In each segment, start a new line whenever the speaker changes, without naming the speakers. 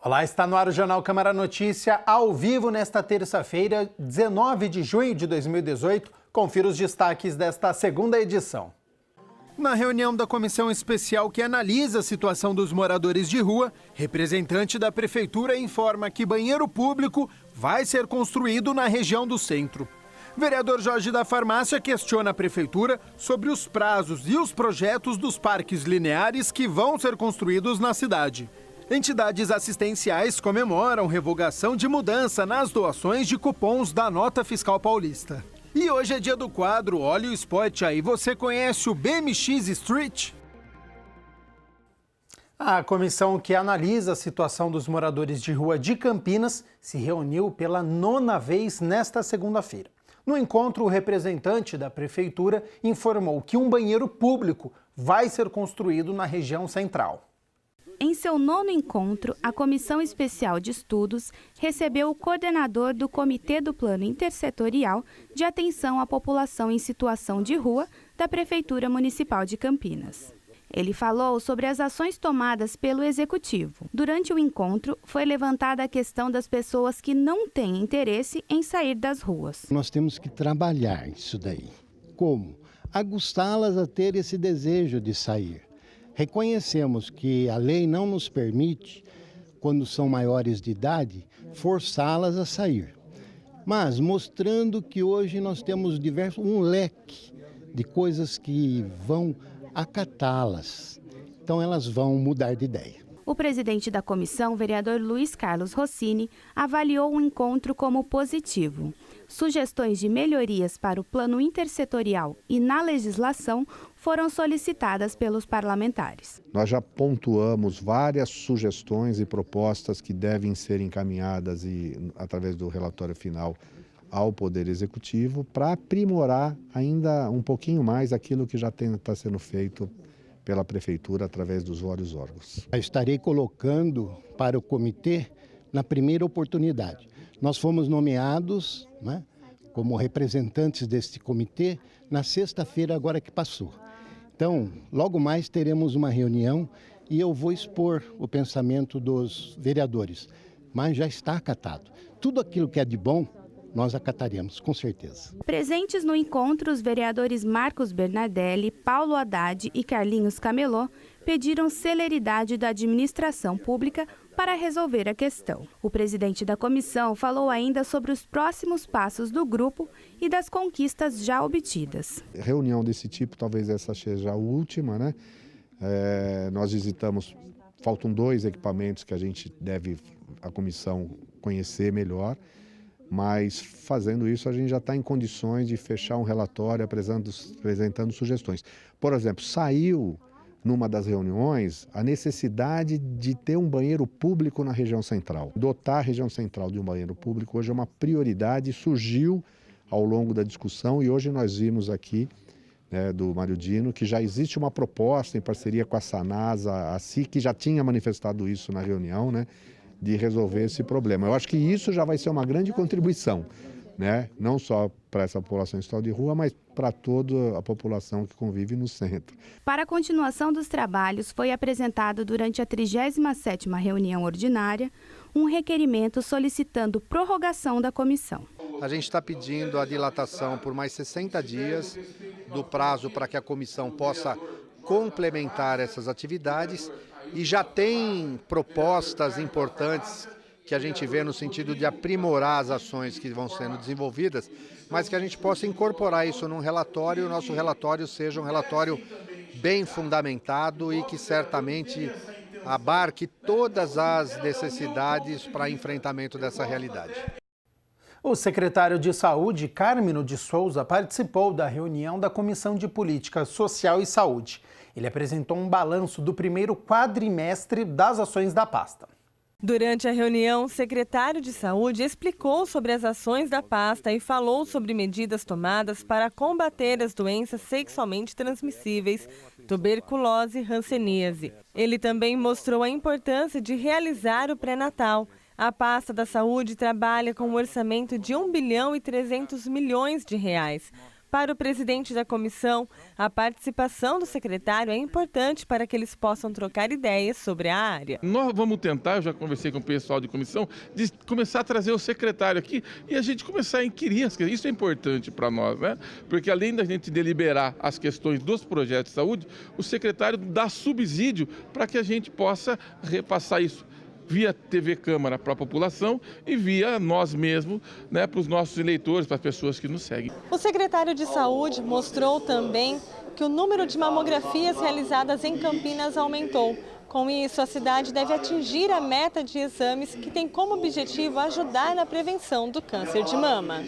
Olá, está no ar o Jornal Câmara Notícia, ao vivo nesta terça-feira, 19 de junho de 2018. Confira os destaques desta segunda edição. Na reunião da comissão especial que analisa a situação dos moradores de rua, representante da prefeitura informa que banheiro público vai ser construído na região do centro. Vereador Jorge da Farmácia questiona a prefeitura sobre os prazos e os projetos dos parques lineares que vão ser construídos na cidade. Entidades assistenciais comemoram revogação de mudança nas doações de cupons da Nota Fiscal Paulista. E hoje é dia do quadro Olha o Spot aí. Você conhece o BMX Street? A comissão que analisa a situação dos moradores de rua de Campinas se reuniu pela 9ª vez nesta segunda-feira. No encontro, o representante da prefeitura informou que um banheiro público vai ser construído na região central.
Em seu 9º encontro, a Comissão Especial de Estudos recebeu o coordenador do Comitê do Plano Intersetorial de Atenção à População em Situação de Rua da Prefeitura Municipal de Campinas. Ele falou sobre as ações tomadas pelo Executivo. Durante o encontro, foi levantada a questão das pessoas que não têm interesse em sair das ruas.
Nós temos que trabalhar isso daí. Como? Aguçá-las a ter esse desejo de sair. Reconhecemos que a lei não nos permite, quando são maiores de idade, forçá-las a sair. Mas mostrando que hoje nós temos um leque de coisas que vão acatá-las. Então elas vão mudar de ideia.
O presidente da comissão, vereador Luiz Carlos Rossini, avaliou o encontro como positivo. Sugestões de melhorias para o plano intersetorial e na legislação foram solicitadas pelos parlamentares.
Nós já pontuamos várias sugestões e propostas que devem ser encaminhadas através do relatório final ao Poder Executivo para aprimorar ainda um pouquinho mais aquilo que já está sendo feito pela Prefeitura através dos vários órgãos.
Eu estarei colocando para o comitê na primeira oportunidade. Nós fomos nomeados, né, como representantes deste comitê na sexta-feira agora que passou. Então, logo mais teremos uma reunião e eu vou expor o pensamento dos vereadores, mas já está acatado. Tudo aquilo que é de bom, nós acataremos, com certeza.
Presentes no encontro, os vereadores Marcos Bernardelli, Paulo Haddad e Carlinhos Camelot pediram celeridade da administração pública para resolver a questão. O presidente da comissão falou ainda sobre os próximos passos do grupo e das conquistas já obtidas.
Reunião desse tipo, talvez essa seja a última, né? Nós visitamos, faltam 2 equipamentos que a comissão conhecer melhor. Mas fazendo isso a gente já está em condições de fechar um relatório apresentando sugestões. Por exemplo, saiu numa das reuniões a necessidade de ter um banheiro público na região central. Dotar a região central de um banheiro público hoje é uma prioridade, surgiu ao longo da discussão e hoje nós vimos aqui, né, do Mário Dino, que já existe uma proposta em parceria com a Sanasa, a SIC, já tinha manifestado isso na reunião, né, de resolver esse problema. Eu acho que isso já vai ser uma grande contribuição, né? Não só para essa população em situação de rua, mas para toda a população que convive no centro.
Para a continuação dos trabalhos, foi apresentado durante a 37ª reunião ordinária um requerimento solicitando prorrogação da comissão.
A gente está pedindo a dilatação por mais 60 dias do prazo para que a comissão possa complementar essas atividades e já tem propostas importantes que a gente vê no sentido de aprimorar as ações que vão sendo desenvolvidas, mas que a gente possa incorporar isso num relatório e o nosso relatório seja um relatório bem fundamentado e que certamente abarque todas as necessidades para enfrentamento dessa realidade.
O secretário de Saúde, Carmino de Souza, participou da reunião da Comissão de Política Social e Saúde. Ele apresentou um balanço do primeiro quadrimestre das ações da pasta.
Durante a reunião, o secretário de Saúde explicou sobre as ações da pasta e falou sobre medidas tomadas para combater as doenças sexualmente transmissíveis, tuberculose e hanseníase. Ele também mostrou a importância de realizar o pré-natal. A pasta da saúde trabalha com um orçamento de R$ 1,3 bilhão Para o presidente da comissão, a participação do secretário é importante para que eles possam trocar ideias sobre a área.
Nós vamos tentar, eu já conversei com o pessoal de comissão, de começar a trazer o secretário aqui e a gente começar a inquirir as questões. Isso é importante para nós, né? Porque além da gente deliberar as questões dos projetos de saúde, o secretário dá subsídio para que a gente possa repassar isso via TV Câmara para a população e via nós mesmos, né, para os nossos eleitores, para as pessoas que nos seguem.
O secretário de Saúde mostrou também que o número de mamografias realizadas em Campinas aumentou. Com isso, a cidade deve atingir a meta de exames que tem como objetivo ajudar na prevenção do câncer de mama.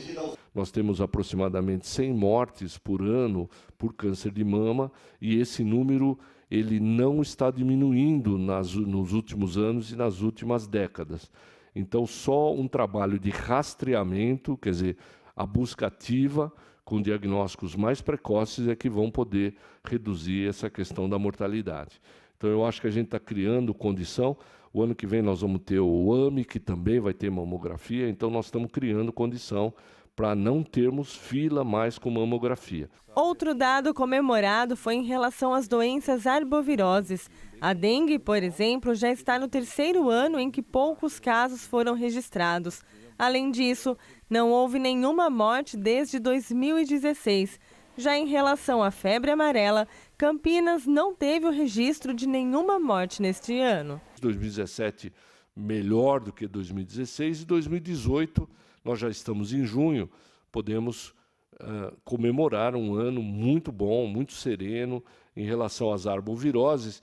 Nós temos aproximadamente 100 mortes por ano por câncer de mama e esse número ele não está diminuindo nos últimos anos e nas últimas décadas. Então, só um trabalho de rastreamento, quer dizer, a busca ativa, com diagnósticos mais precoces, é que vão poder reduzir essa questão da mortalidade. Então, eu acho que a gente está criando condição. O ano que vem nós vamos ter o AME, que também vai ter mamografia, então nós estamos criando condição para não termos fila mais com mamografia.
Outro dado comemorado foi em relação às doenças arboviroses. A dengue, por exemplo, já está no 3º ano em que poucos casos foram registrados. Além disso, não houve nenhuma morte desde 2016. Já em relação à febre amarela, Campinas não teve o registro de nenhuma morte neste ano.
2017 melhor do que 2016 e 2018, nós já estamos em junho, podemos comemorar um ano muito bom, muito sereno em relação às arboviroses,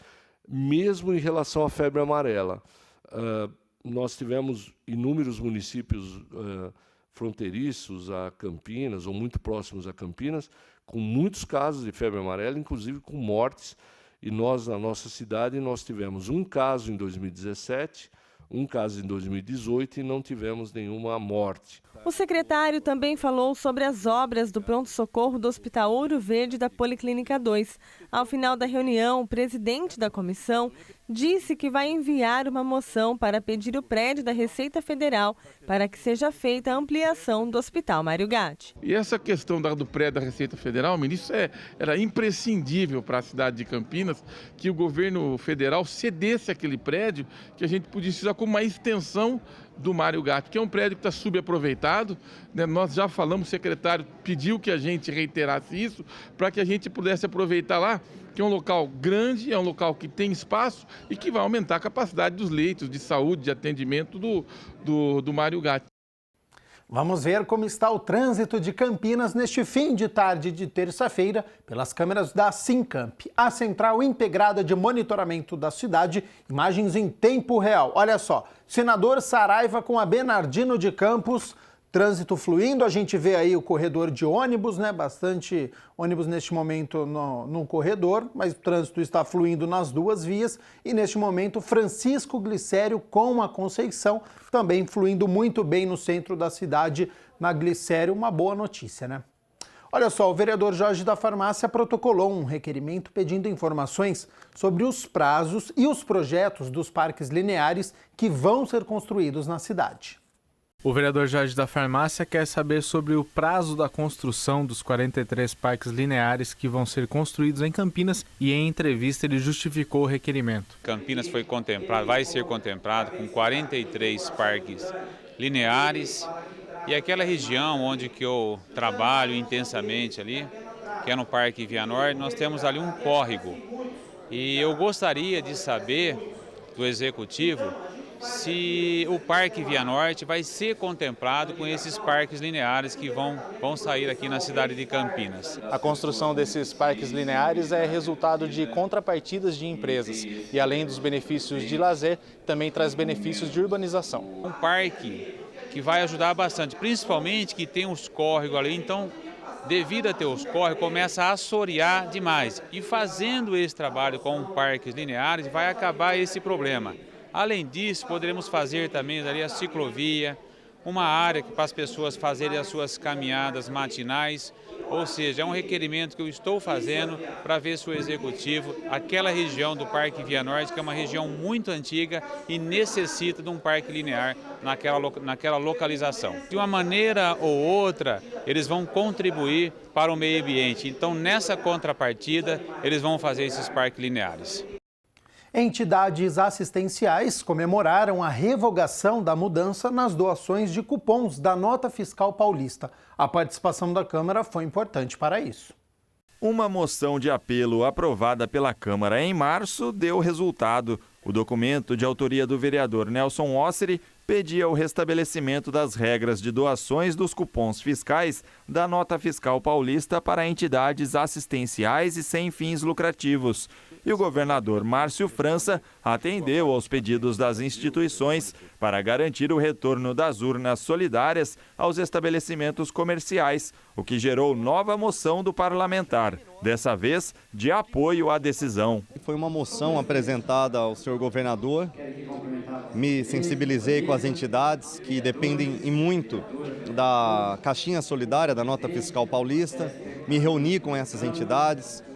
mesmo em relação à febre amarela. Nós tivemos inúmeros municípios fronteiriços a Campinas, ou muito próximos a Campinas, com muitos casos de febre amarela, inclusive com mortes. E nós, na nossa cidade, nós tivemos um caso em 2017, um caso em 2018 e não tivemos nenhuma morte.
O secretário também falou sobre as obras do pronto-socorro do Hospital Ouro Verde da Policlínica 2. Ao final da reunião, o presidente da comissão disse que vai enviar uma moção para pedir o prédio da Receita Federal para que seja feita a ampliação do Hospital Mário Gatti.
E essa questão do prédio da Receita Federal, ministro, era imprescindível para a cidade de Campinas que o governo federal cedesse aquele prédio, que a gente pudesse usar como uma extensão do Mário Gatti, que é um prédio que está subaproveitado, né? Nós já falamos, o secretário pediu que a gente reiterasse isso, para que a gente pudesse aproveitar lá, que é um local grande, é um local que tem espaço e que vai aumentar a capacidade dos leitos de saúde, de atendimento do Mário Gatti.
Vamos ver como está o trânsito de Campinas neste fim de tarde de terça-feira pelas câmeras da Sincamp, a central integrada de monitoramento da cidade, imagens em tempo real. Olha só, Senador Saraiva com a Bernardino de Campos, trânsito fluindo, a gente vê aí o corredor de ônibus, né? Bastante ônibus neste momento no corredor, mas o trânsito está fluindo nas duas vias. E neste momento, Francisco Glicério com a Conceição, também fluindo muito bem no centro da cidade, na Glicério, uma boa notícia, né? Olha só, o vereador Jorge da Farmácia protocolou um requerimento pedindo informações sobre os prazos e os projetos dos parques lineares que vão ser construídos na cidade.
O vereador Jorge da Farmácia quer saber sobre o prazo da construção dos 43 parques lineares que vão ser construídos em Campinas e em entrevista ele justificou o requerimento.
Campinas foi contemplado, vai ser contemplado com 43 parques lineares e aquela região onde que eu trabalho intensamente ali, que é no Parque Vianorte, nós temos ali um córrego. E eu gostaria de saber do Executivo se o Parque Vianorte vai ser contemplado com esses parques lineares que vão sair aqui na cidade de Campinas.
A construção desses parques lineares é resultado de contrapartidas de empresas e, além dos benefícios de lazer, também traz benefícios de urbanização.
Um parque que vai ajudar bastante, principalmente que tem os córregos ali, então, devido a ter os córregos, começa a assorear demais. E fazendo esse trabalho com parques lineares, vai acabar esse problema. Além disso, poderemos fazer também ali a ciclovia, uma área para as pessoas fazerem as suas caminhadas matinais, ou seja, é um requerimento que eu estou fazendo para ver se o Executivo, aquela região do Parque Via Norte, que é uma região muito antiga e necessita de um parque linear naquela localização. De uma maneira ou outra, eles vão contribuir para o meio ambiente. Então, nessa contrapartida, eles vão fazer esses parques lineares.
Entidades assistenciais comemoraram a revogação da mudança nas doações de cupons da Nota Fiscal Paulista. A participação da Câmara foi importante para isso.
Uma moção de apelo aprovada pela Câmara em março deu resultado. O documento, de autoria do vereador Nelson Osseri, pedia o restabelecimento das regras de doações dos cupons fiscais da Nota Fiscal Paulista para entidades assistenciais e sem fins lucrativos. E o governador Márcio França atendeu aos pedidos das instituições para garantir o retorno das urnas solidárias aos estabelecimentos comerciais, o que gerou nova moção do parlamentar, dessa vez de apoio à decisão.
Foi uma moção apresentada ao senhor governador, me sensibilizei com as entidades que dependem e muito da caixinha solidária da Nota Fiscal Paulista, me reuni com essas entidades.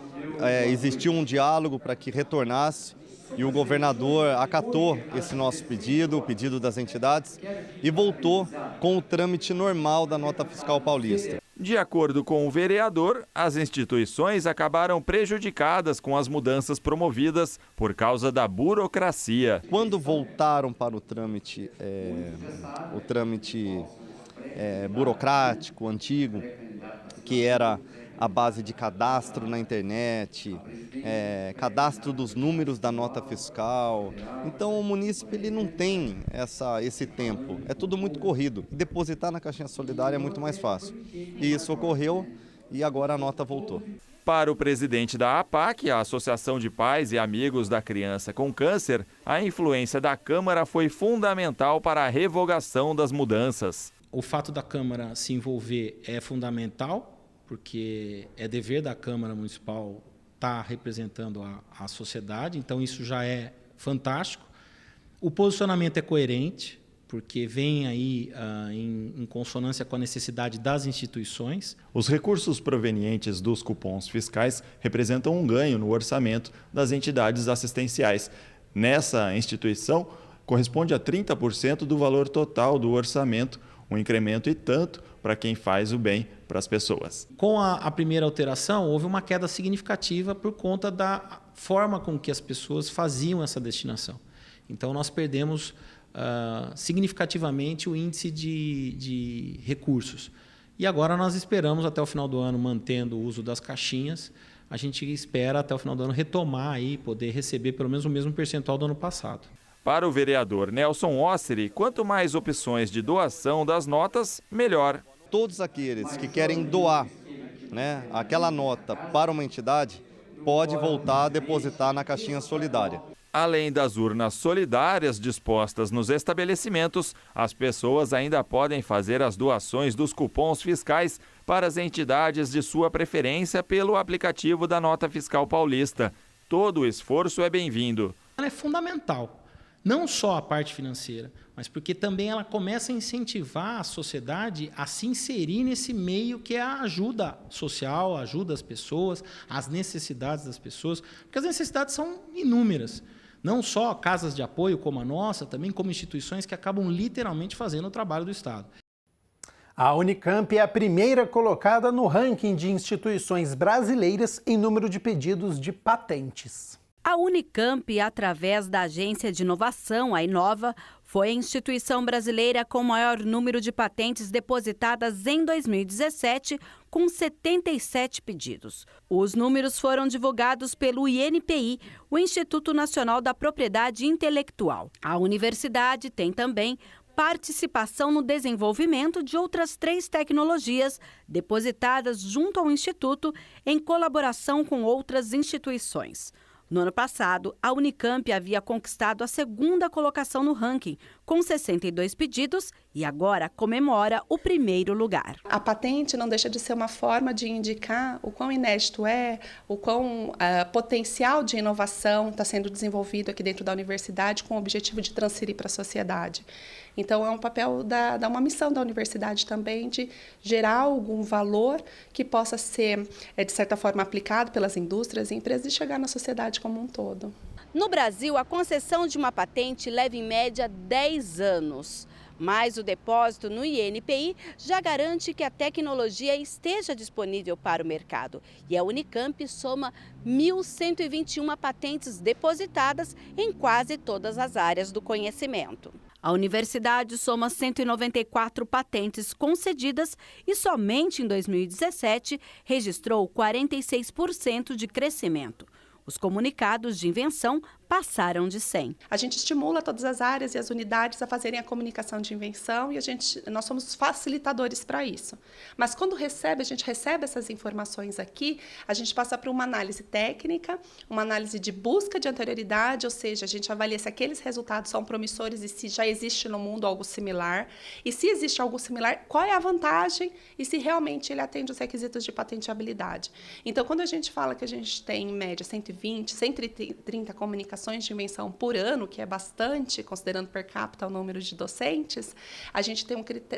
Existiu um diálogo para que retornasse e o governador acatou esse nosso pedido, o pedido das entidades, e voltou com o trâmite normal da Nota Fiscal Paulista.
De acordo com o vereador, as instituições acabaram prejudicadas com as mudanças promovidas por causa da burocracia.
Quando voltaram para o trâmite burocrático, antigo, que era a base de cadastro na internet, cadastro dos números da nota fiscal. Então o munícipe ele não tem esse tempo, é tudo muito corrido. Depositar na caixinha solidária é muito mais fácil. E isso ocorreu e agora a nota voltou.
Para o presidente da APAC, a Associação de Pais e Amigos da Criança com Câncer, a influência da Câmara foi fundamental para a revogação das mudanças.
O fato da Câmara se envolver é fundamental, porque é dever da Câmara Municipal estar representando a sociedade, então isso já é fantástico. O posicionamento é coerente, porque vem aí em consonância com a necessidade das instituições.
Os recursos provenientes dos cupons fiscais representam um ganho no orçamento das entidades assistenciais. Nessa instituição, corresponde a 30% do valor total do orçamento, um incremento e tanto para quem faz o bem para as pessoas.
Com a primeira alteração, houve uma queda significativa por conta da forma com que as pessoas faziam essa destinação. Então, nós perdemos significativamente o índice de recursos. E agora nós esperamos até o final do ano, mantendo o uso das caixinhas, a gente espera até o final do ano retomar e poder receber pelo menos o mesmo percentual do ano passado.
Para o vereador Nelson Osseri, quanto mais opções de doação das notas, melhor.
Todos aqueles que querem doar, aquela nota para uma entidade, pode voltar a depositar na caixinha solidária.
Além das urnas solidárias dispostas nos estabelecimentos, as pessoas ainda podem fazer as doações dos cupons fiscais para as entidades de sua preferência pelo aplicativo da Nota Fiscal Paulista. Todo o esforço é bem-vindo.
Ela é fundamental. Não só a parte financeira, mas porque também ela começa a incentivar a sociedade a se inserir nesse meio que é a ajuda social, a ajuda às pessoas, às necessidades das pessoas, porque as necessidades são inúmeras. Não só casas de apoio como a nossa, também como instituições que acabam literalmente fazendo o trabalho do Estado.
A Unicamp é a primeira colocada no ranking de instituições brasileiras em número de pedidos de patentes.
A Unicamp, através da Agência de Inovação, a Inova, foi a instituição brasileira com maior número de patentes depositadas em 2017, com 77 pedidos. Os números foram divulgados pelo INPI, o Instituto Nacional da Propriedade Intelectual. A universidade tem também participação no desenvolvimento de outras 3 tecnologias depositadas junto ao Instituto em colaboração com outras instituições. No ano passado, a Unicamp havia conquistado a 2ª colocação no ranking, com 62 pedidos, e agora comemora o 1º lugar.
A patente não deixa de ser uma forma de indicar o quão inédito o quão potencial de inovação está sendo desenvolvido aqui dentro da universidade com o objetivo de transferir para a sociedade. Então, é um papel uma missão da universidade também de gerar algum valor que possa ser, de certa forma, aplicado pelas indústrias e empresas e chegar na sociedade como um todo.
No Brasil, a concessão de uma patente leva em média 10 anos. Mas o depósito no INPI já garante que a tecnologia esteja disponível para o mercado. E a Unicamp soma 1.121 patentes depositadas em quase todas as áreas do conhecimento. A universidade soma 194 patentes concedidas e somente em 2017 registrou 46% de crescimento. Os comunicados de invenção passaram de 100.
A gente estimula todas as áreas e as unidades a fazerem a comunicação de invenção e nós somos facilitadores para isso. Mas quando a gente recebe essas informações aqui, a gente passa para uma análise técnica, uma análise de busca de anterioridade, ou seja, a gente avalia se aqueles resultados são promissores e se já existe no mundo algo similar. E se existe algo similar, qual é a vantagem e se realmente ele atende os requisitos de patenteabilidade. Então, quando a gente fala que a gente tem, em média, 120, 130 comunicações de invenção por ano, que é bastante, considerando per capita o número de docentes,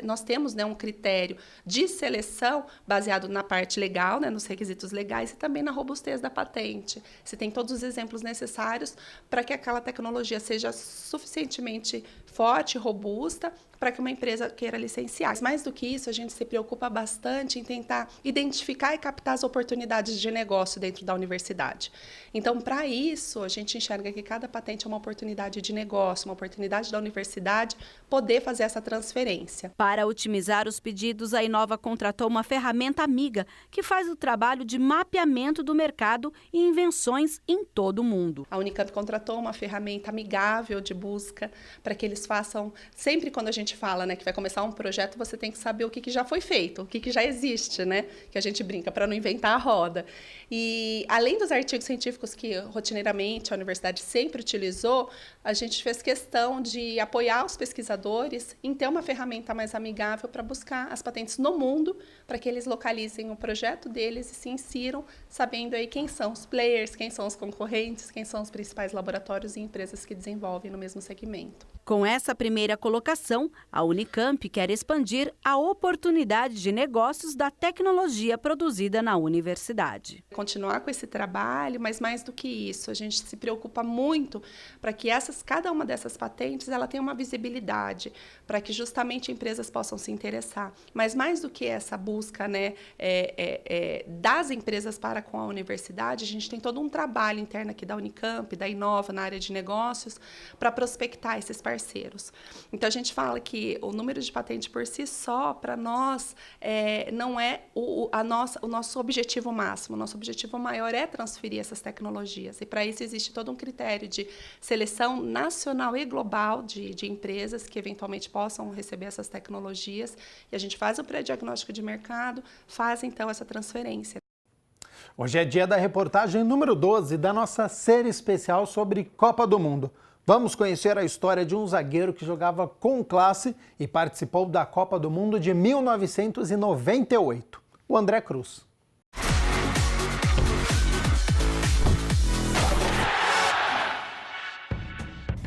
nós temos um critério de seleção baseado na parte legal, nos requisitos legais e também na robustez da patente. Se tem todos os exemplos necessários para que aquela tecnologia seja suficientemente forte, robusta, para que uma empresa queira licenciar. Mas mais do que isso, a gente se preocupa bastante em tentar identificar e captar as oportunidades de negócio dentro da universidade. Então, para isso, a gente enxerga que cada patente é uma oportunidade de negócio, uma oportunidade da universidade poder fazer essa transferência.
Para otimizar os pedidos, a Inova contratou uma ferramenta amiga que faz o trabalho de mapeamento do mercado e invenções em todo o mundo.
A Unicamp contratou uma ferramenta amigável de busca para que eles façam, sempre quando a gente fala que vai começar um projeto, você tem que saber o que já foi feito, o que já existe, que a gente brinca para não inventar a roda. E além dos artigos científicos que rotineiramente a universidade sempre utilizou, a gente fez questão de apoiar os pesquisadores em ter uma ferramenta mais amigável para buscar as patentes no mundo, para que eles localizem o projeto deles e se insiram, sabendo aí quem são os players, quem são os concorrentes, quem são os principais laboratórios e empresas que desenvolvem no mesmo segmento.
Com essa primeira colocação, a Unicamp quer expandir a oportunidade de negócios da tecnologia produzida na universidade.
Continuar com esse trabalho, mas mais do que isso, a gente se preocupa muito para que cada uma dessas patentes ela tenha uma visibilidade, para que justamente empresas possam se interessar. Mas mais do que essa busca das empresas para com a universidade, a gente tem todo um trabalho interno aqui da Unicamp, da Inova, na área de negócios, para prospectar esses parceiros. Então, a gente fala que o número de patente por si só, para nós, não é o nosso objetivo máximo. O nosso objetivo maior é transferir essas tecnologias. E, para isso, existe todo um critério de seleção nacional e global de empresas que, eventualmente, possam receber essas tecnologias. E a gente faz o pré-diagnóstico de mercado, faz, então, essa transferência.
Hoje é dia da reportagem número 12 da nossa série especial sobre Copa do Mundo. Vamos conhecer a história de um zagueiro que jogava com classe e participou da Copa do Mundo de 1998, o André Cruz.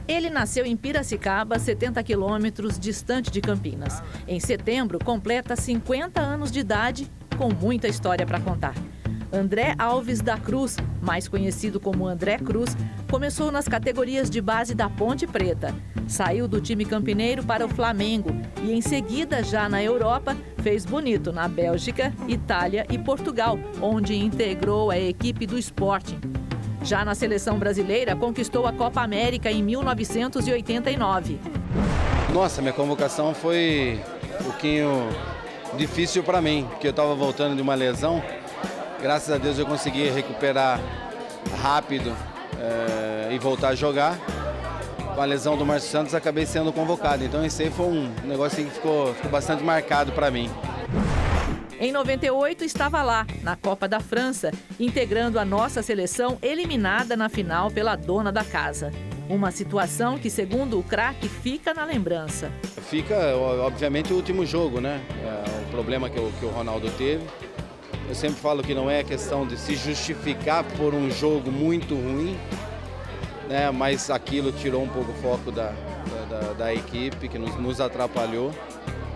Ele nasceu em Piracicaba, 70 quilômetros distante de Campinas. Em setembro, completa 50 anos de idade, com muita história para contar. André Alves da Cruz, mais conhecido como André Cruz, começou nas categorias de base da Ponte Preta. Saiu do time campineiro para o Flamengo e, em seguida, já na Europa, fez bonito na Bélgica, Itália e Portugal, onde integrou a equipe do Sporting. Já na seleção brasileira, conquistou a Copa América em 1989.
Nossa, minha convocação foi um pouquinho difícil para mim, porque eu estava voltando de uma lesão. Graças a Deus eu consegui recuperar rápido e voltar a jogar. Com a lesão do Márcio Santos, acabei sendo convocado. Então esse aí foi um negócio que ficou bastante marcado para mim.
Em 98 estava lá, na Copa da França, integrando a nossa seleção eliminada na final pela dona da casa. Uma situação que, segundo o craque, fica na lembrança.
Fica, obviamente, o último jogo, né? O problema que o Ronaldo teve. Eu sempre falo que não é questão de se justificar por um jogo muito ruim, né? Mas aquilo tirou um pouco o foco da equipe, que nos atrapalhou.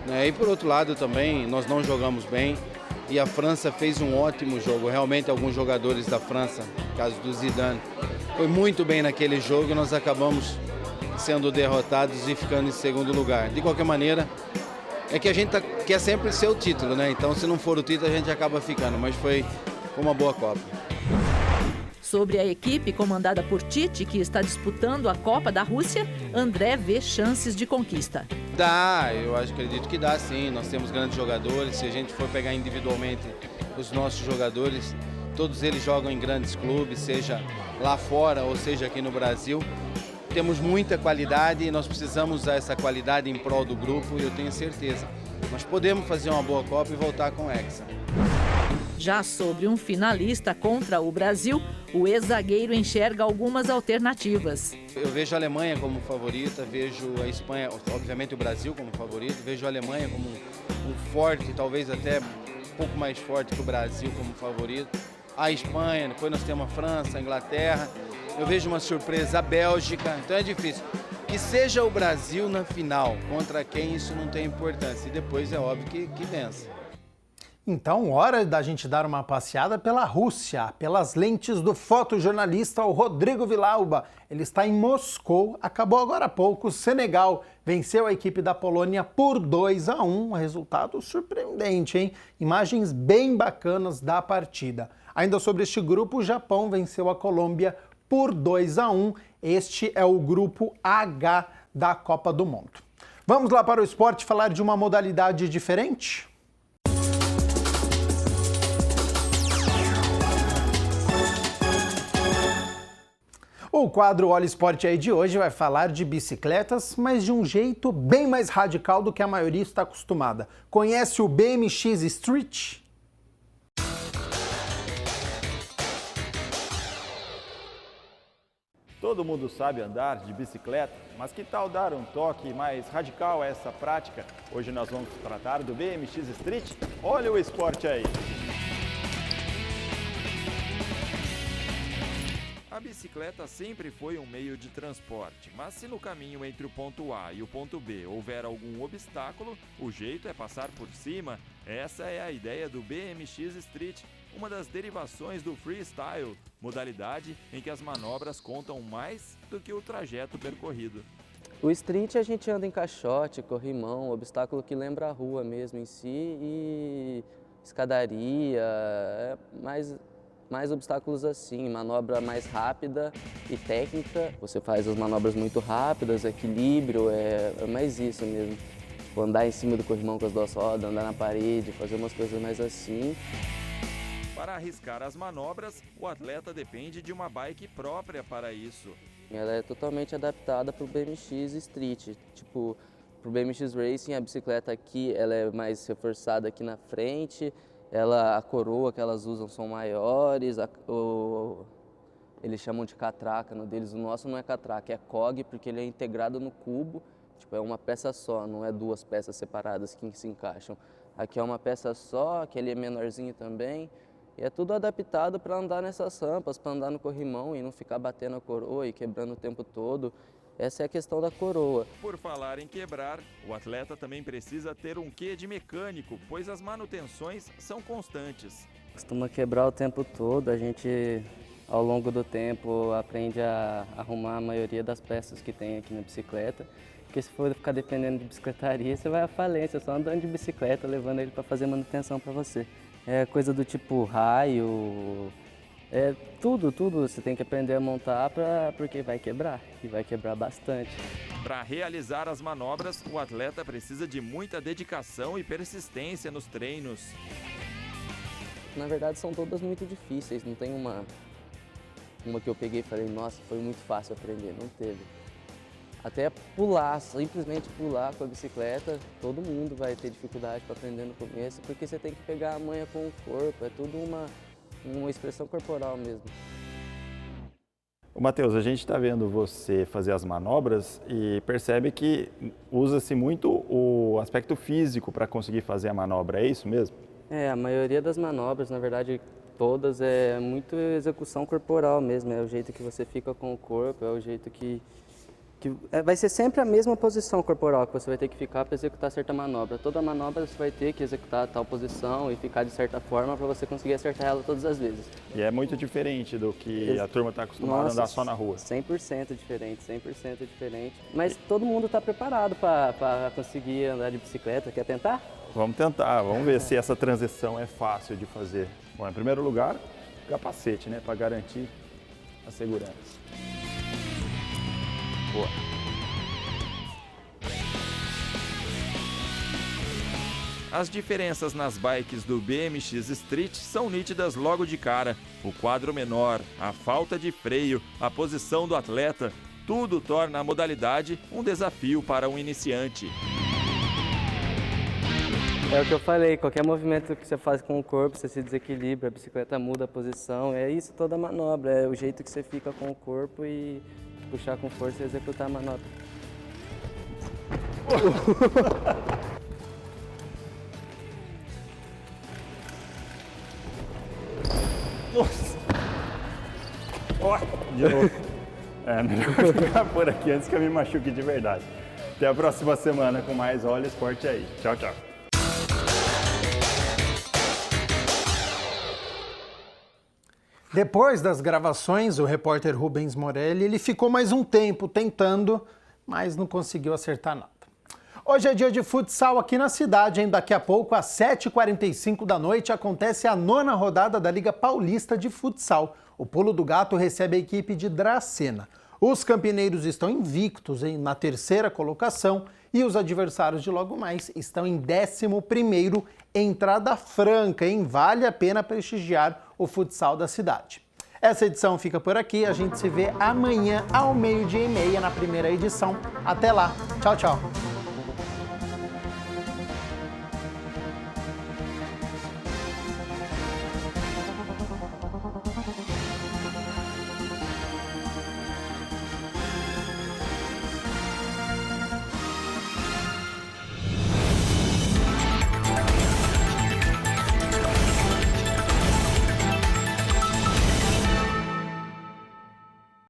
Né? E por outro lado também, nós não jogamos bem e a França fez um ótimo jogo. Realmente alguns jogadores da França, no caso do Zidane, foi muito bem naquele jogo e nós acabamos sendo derrotados e ficando em segundo lugar. De qualquer maneira, é que a gente quer sempre ser o título, né? Então se não for o título a gente acaba ficando, mas foi uma boa Copa.
Sobre a equipe comandada por Tite, que está disputando a Copa da Rússia, André vê chances de conquista.
Dá, acredito que dá sim. Nós temos grandes jogadores. Se a gente for pegar individualmente os nossos jogadores, todos eles jogam em grandes clubes, seja lá fora ou seja aqui no Brasil. Temos muita qualidade e nós precisamos usar essa qualidade em prol do grupo e eu tenho certeza. Nós podemos fazer uma boa Copa e voltar com o Hexa.
Já sobre um finalista contra o Brasil, o ex-zagueiro enxerga algumas alternativas.
Eu vejo a Alemanha como favorita, vejo a Espanha, obviamente o Brasil como favorito, vejo a Alemanha como um forte, talvez até um pouco mais forte que o Brasil como favorito. A Espanha, depois nós temos a França, a Inglaterra. Eu vejo uma surpresa a Bélgica, então é difícil. Que seja o Brasil na final, contra quem isso não tem importância. E depois é óbvio que vence.
Então, hora da gente dar uma passeada pela Rússia, pelas lentes do fotojornalista Rodrigo Vilauba. Ele está em Moscou, acabou agora há pouco. O Senegal venceu a equipe da Polônia por 2-1, um resultado surpreendente, hein? Imagens bem bacanas da partida. Ainda sobre este grupo, o Japão venceu a Colômbia por 2-1. Este é o grupo H da Copa do Mundo. Vamos lá para o esporte falar de uma modalidade diferente? O quadro Olha Esporte aí de hoje vai falar de bicicletas, mas de um jeito bem mais radical do que a maioria está acostumada. Conhece o BMX Street?
Todo mundo sabe andar de bicicleta, mas que tal dar um toque mais radical a essa prática? Hoje nós vamos tratar do BMX Street. Olha o esporte aí! A bicicleta sempre foi um meio de transporte, mas se no caminho entre o ponto A e o ponto B houver algum obstáculo, o jeito é passar por cima. Essa é a ideia do BMX Street, uma das derivações do freestyle, modalidade em que as manobras contam mais do que o trajeto percorrido.
O street a gente anda em caixote, corrimão, obstáculo que lembra a rua mesmo em si e escadaria, mais obstáculos assim, manobra mais rápida e técnica. Você faz as manobras muito rápidas, equilíbrio, é mais isso mesmo. Tipo, andar em cima do corrimão com as duas rodas, andar na parede, fazer umas coisas mais assim.
Para arriscar as manobras, o atleta depende de uma bike própria para isso.
Ela é totalmente adaptada para o BMX Street. Tipo, para o BMX Racing, a bicicleta aqui ela é mais reforçada aqui na frente. A coroa que elas usam são maiores, eles chamam de catraca no deles. O nosso não é catraca, é cog, porque ele é integrado no cubo. Tipo, é uma peça só, não é duas peças separadas que se encaixam. Aqui é uma peça só, aquele é menorzinho também. E é tudo adaptado para andar nessas rampas, para andar no corrimão e não ficar batendo a coroa e quebrando o tempo todo. Essa é a questão da coroa.
Por falar em quebrar, o atleta também precisa ter um quê de mecânico, pois as manutenções são constantes.
Costuma quebrar o tempo todo, a gente ao longo do tempo aprende a arrumar a maioria das peças que tem aqui na bicicleta. Porque se for ficar dependendo de bicicletaria, você vai à falência, só andando de bicicleta, levando ele para fazer manutenção para você. É coisa do tipo raio, tudo você tem que aprender a montar porque vai quebrar, e vai quebrar bastante.
Para realizar as manobras, o atleta precisa de muita dedicação e persistência nos treinos.
Na verdade são todas muito difíceis, não tem uma que eu peguei e falei, nossa, foi muito fácil aprender, não teve. Até pular, simplesmente pular com a bicicleta, todo mundo vai ter dificuldade para aprender no começo, porque você tem que pegar a manha com o corpo, é tudo uma expressão corporal mesmo.
Matheus, a gente está vendo você fazer as manobras e percebe que usa-se muito o aspecto físico para conseguir fazer a manobra, é isso mesmo?
A maioria das manobras, na verdade todas, é muito execução corporal mesmo, é o jeito que você fica com o corpo, é o jeito que vai ser sempre a mesma posição corporal que você vai ter que ficar para executar certa manobra. Toda manobra você vai ter que executar tal posição e ficar de certa forma para você conseguir acertar ela todas as vezes.
E é muito diferente do que a turma está acostumada a andar só na rua.
100% diferente, 100% diferente. Mas todo mundo está preparado para conseguir andar de bicicleta. Quer tentar?
Vamos tentar, vamos ver se essa transição é fácil de fazer. Bom, em primeiro lugar, capacete, né, para garantir a segurança. Boa. As diferenças nas bikes do BMX Street são nítidas logo de cara. O quadro menor, a falta de freio, a posição do atleta, tudo torna a modalidade um desafio para um iniciante.
É o que eu falei, qualquer movimento que você faz com o corpo, você se desequilibra, a bicicleta muda a posição, é isso toda a manobra, é o jeito que você fica com o corpo e puxar com força e executar a manobra.
Nossa! De novo. Melhor ficar por aqui antes que eu me machuque de verdade. Até a próxima semana com mais Olha o Esporte Aí. Tchau, tchau.
Depois das gravações, o repórter Rubens Morelli ele ficou mais um tempo tentando, mas não conseguiu acertar nada. Hoje é dia de futsal aqui na cidade, hein? Daqui a pouco, às 7h45 da noite, acontece a 9ª rodada da Liga Paulista de Futsal. O Pulo do Gato recebe a equipe de Dracena. Os campineiros estão invictos na 3ª colocação e os adversários de logo mais estão em 11º, entrada franca, hein? Vale a pena prestigiar o futsal da cidade. Essa edição fica por aqui, a gente se vê amanhã ao 12:30 na primeira edição. Até lá, tchau, tchau!